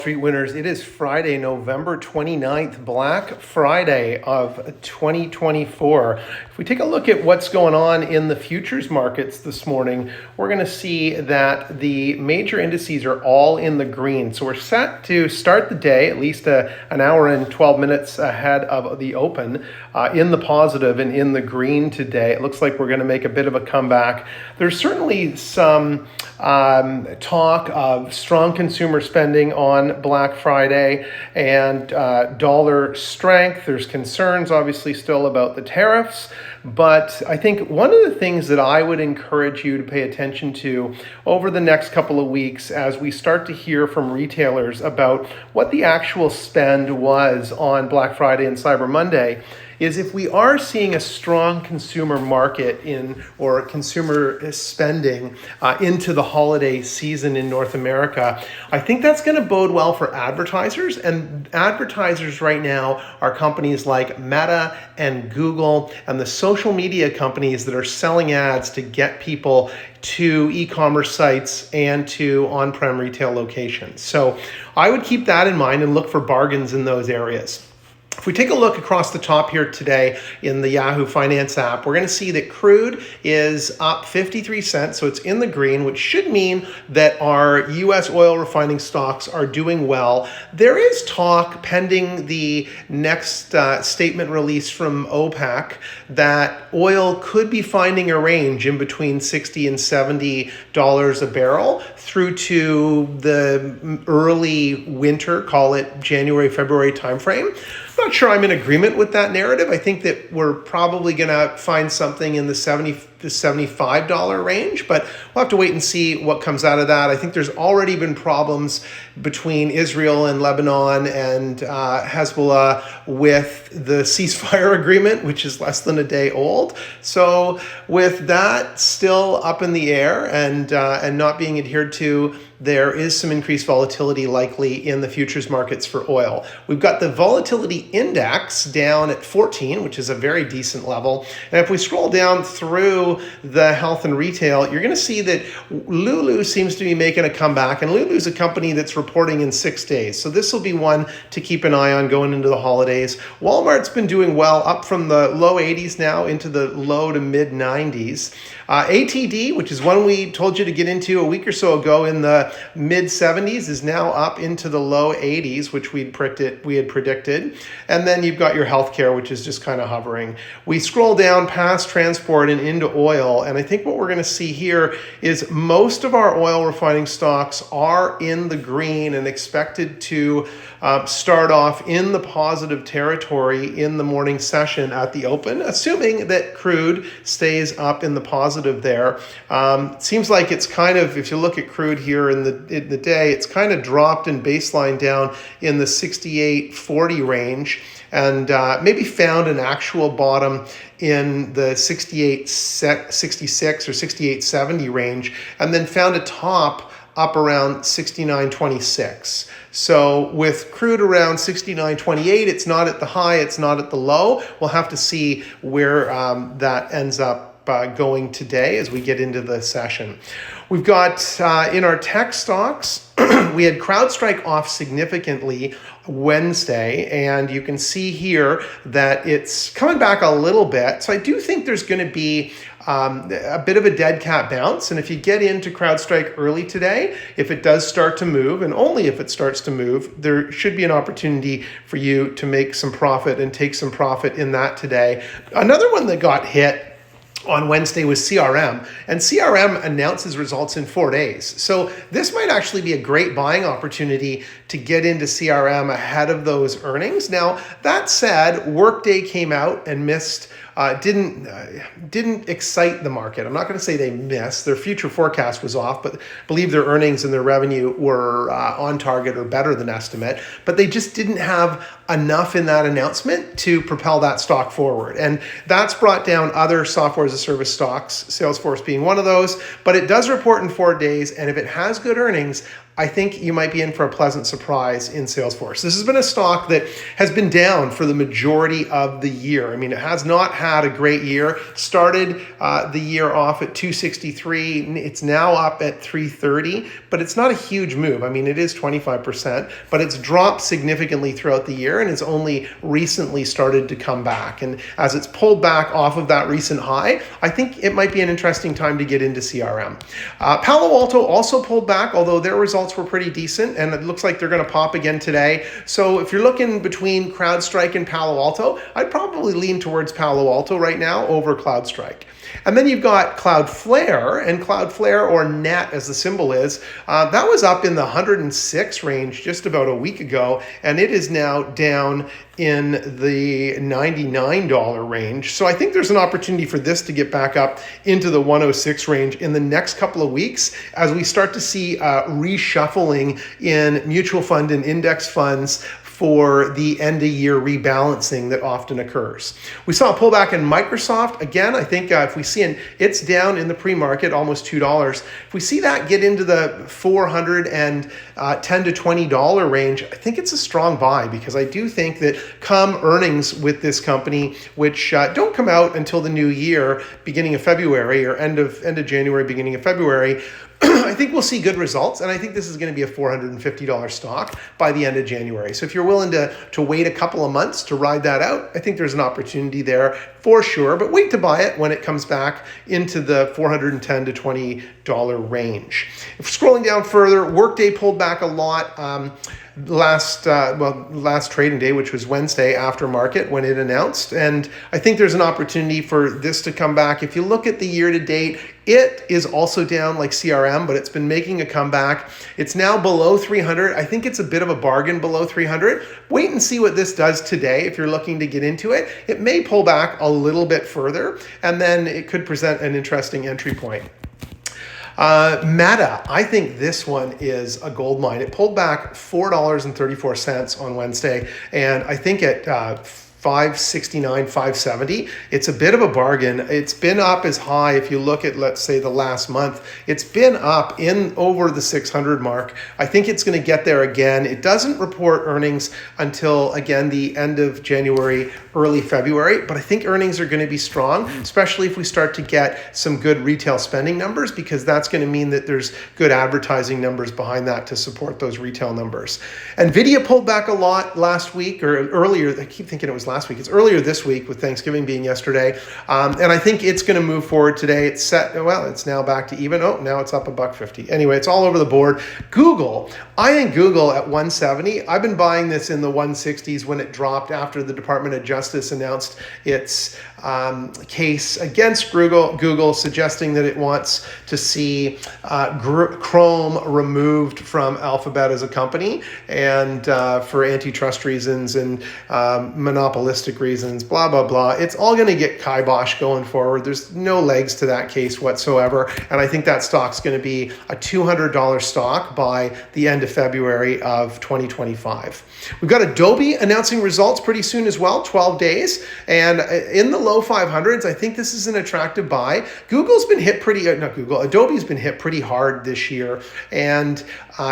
Street winners, it is Friday, November 29th, Black Friday of 2024. If we take a look at what's going on in the futures markets this morning, we're going to see that the major indices are all in the green. So we're set to start the day at least an hour and 12 minutes ahead of the open in the positive and in the green today. It looks like we're going to make a bit of a comeback. There's certainly some talk of strong consumer spending on Black Friday and dollar strength. There's concerns obviously still about the tariffs, but I think one of the things that I would encourage you to pay attention to over the next couple of weeks as we start to hear from retailers about what the actual spend was on Black Friday and Cyber Monday is if we are seeing a strong consumer market or consumer spending into the holiday season in North America, I think that's going to bode well for advertisers. And advertisers right now are companies like Meta and Google and the social media companies that are selling ads to get people to e-commerce sites and to on-prem retail locations. So I would keep that in mind and look for bargains in those areas. If we take a look across the top here today in the Yahoo Finance app, we're going to see that crude is up 53 cents, so it's in the green, which should mean that our U.S. oil refining stocks are doing well. There is talk pending the next statement release from OPEC that oil could be finding a range in between $60 and $70 a barrel through to the early winter, call it January, February timeframe. I'm not sure I'm in agreement with that narrative. I think that we're probably going to find something in the $70 to $75 range, but we'll have to wait and see what comes out of that. I think there's already been problems between Israel and Lebanon and Hezbollah with the ceasefire agreement, which is less than a day old. So with that still up in the air and not being adhered to, there is some increased volatility likely in the futures markets for oil. We've got the volatility index down at 14, which is a very decent level. And if we scroll down through the health and retail, you're going to see that Lulu seems to be making a comeback. And Lulu is a company that's reporting in 6 days. So this will be one to keep an eye on going into the holidays. Walmart's been doing well, up from the low 80s now into the low to mid 90s. ATD, which is one we told you to get into a week or so ago in the mid 70s, is now up into the low 80s, which we had predicted. And then you've got your healthcare, which is just kind of hovering. We scroll down past transport and into oil, and I think what we're going to see here is most of our oil refining stocks are in the green and expected to start off in the positive territory in the morning session at the open, assuming that crude stays up in the positive there. Seems like it's kind of, if you look at crude here in the day, it's kind of dropped in baseline down in the 68.40 range and maybe found an actual bottom in the 68.66 or 68.70 range, and then found a top up around 69.26. So with crude around 69.28, it's not at the high, it's not at the low. We'll have to see where that ends up going today as we get into the session. We've got in our tech stocks, we had CrowdStrike off significantly Wednesday, and you can see here that it's coming back a little bit. So I do think there's going to be a bit of a dead cat bounce. And if you get into CrowdStrike early today, if it does start to move, and only if it starts to move, there should be an opportunity for you to make some profit and take some profit in that today. Another one that got hit on Wednesday was CRM, and CRM announces results in 4 days. So this might actually be a great buying opportunity to get into CRM ahead of those earnings. Now, that said, Workday came out and didn't excite the market. I'm not going to say they missed. Their future forecast was off, but I believe their earnings and their revenue were on target or better than estimate. But they just didn't have enough in that announcement to propel that stock forward. And that's brought down other software as a service stocks, Salesforce being one of those. But it does report in 4 days. And if it has good earnings, I think you might be in for a pleasant surprise in Salesforce. This has been a stock that has been down for the majority of the year. I mean, it has not had a great year. Started the year off at 263. It's now up at 330, but it's not a huge move. I mean, it is 25%, but it's dropped significantly throughout the year and it's only recently started to come back. And as it's pulled back off of that recent high, I think it might be an interesting time to get into CRM. Palo Alto also pulled back, although their results were pretty decent, and it looks like they're going to pop again today. So if you're looking between CrowdStrike and Palo Alto, I'd probably lean towards Palo Alto right now over CrowdStrike. And then you've got Cloudflare, and Cloudflare, or NET as the symbol is, that was up in the 106 range just about a week ago, and it is now down in the $99 range. So I think there's an opportunity for this to get back up into the 106 range in the next couple of weeks as we start to see reshuffling in mutual fund and index funds for the end of year rebalancing that often occurs. We saw a pullback in Microsoft. Again, I think if we see it's down in the pre-market almost $2. If we see that get into the $410 to $20 range, I think it's a strong buy, because I do think that come earnings with this company, which don't come out until the new year, beginning of February, or end of January, beginning of February, I think we'll see good results, and I think this is going to be a $450 stock by the end of January. So if you're willing to wait a couple of months to ride that out, I think there's an opportunity there for sure, but wait to buy it when it comes back into the $410 to $20 range. If scrolling down further, Workday pulled back a lot. Last trading day, which was Wednesday after market when it announced, and I think there's an opportunity for this to come back. If you look at the year to date, it is also down like CRM, but it's been making a comeback. It's now below 300. I think it's a bit of a bargain below 300. Wait and see what this does today. If you're looking to get into it, it may pull back a little bit further, and then it could present an interesting entry point. Meta, I think this one is a gold mine. It pulled back $4.34 on Wednesday, and I think at $569, $570, it's a bit of a bargain. It's been up as high, if you look at, let's say, the last month, it's been up in over the 600 mark. I think it's going to get there again. It doesn't report earnings until, again, the end of January, early February, but I think earnings are going to be strong, especially if we start to get some good retail spending numbers, because that's going to mean that there's good advertising numbers behind that to support those retail numbers. NVIDIA pulled back a lot last week, or earlier. I keep thinking it was last week. It's earlier this week, with Thanksgiving being yesterday. And I think it's going to move forward today. It's set, well, it's now back to even. Oh, now it's up $1.50. Anyway, it's all over the board. Google, I think Google at 170. I've been buying this in the 160s when it dropped after the Department of Justice announced its case against Google, suggesting that it wants to see Chrome removed from Alphabet as a company, and for antitrust reasons and monopolistic reasons, blah, blah, blah. It's all going to get kibosh going forward. There's no legs to that case whatsoever, and I think that stock's going to be a $200 stock by the end of February of 2025. We've got Adobe announcing results pretty soon as well, 12 days, and in the low 500s, I think this is an attractive buy. Adobe's been hit pretty hard this year, and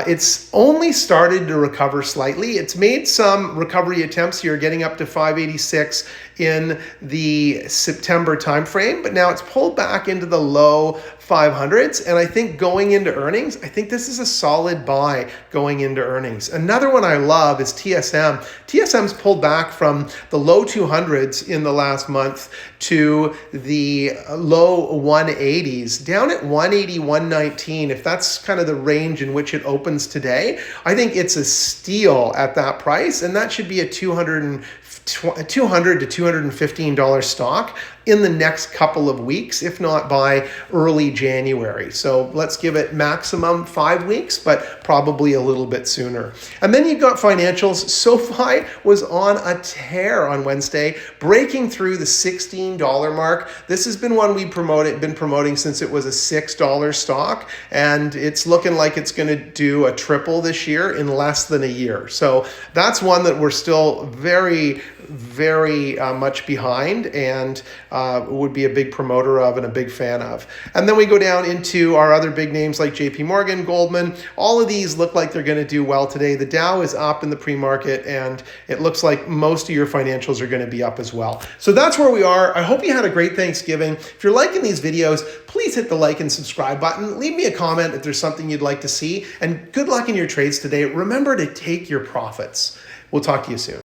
it's only started to recover slightly. It's made some recovery attempts here, getting up to 586 in the September timeframe, but now it's pulled back into the low 500s, and I think going into earnings, I think this is a solid buy going into earnings. Another one I love is TSM. TSM's pulled back from the low 200s in the last month to the low 180s, down at 180, 119. If that's kind of the range in which it opens today, I think it's a steal at that price, and that should be a $200 to $215 stock in the next couple of weeks, if not by early January. So let's give it maximum 5 weeks, but probably a little bit sooner. And then you've got financials. SoFi was on a tear on Wednesday, breaking through the $16 mark. This has been one we've been promoting since it was a $6 stock, and it's looking like it's going to do a triple this year in less than a year. So that's one that we're still very very much behind and would be a big promoter of and a big fan of. And then we go down into our other big names like JP Morgan, Goldman. All of these look like they're going to do well today. The Dow is up in the pre-market, and it looks like most of your financials are going to be up as well. So that's where we are. I hope you had a great Thanksgiving. If you're liking these videos, please hit the like and subscribe button. Leave me a comment if there's something you'd like to see. And good luck in your trades today. Remember to take your profits. We'll talk to you soon.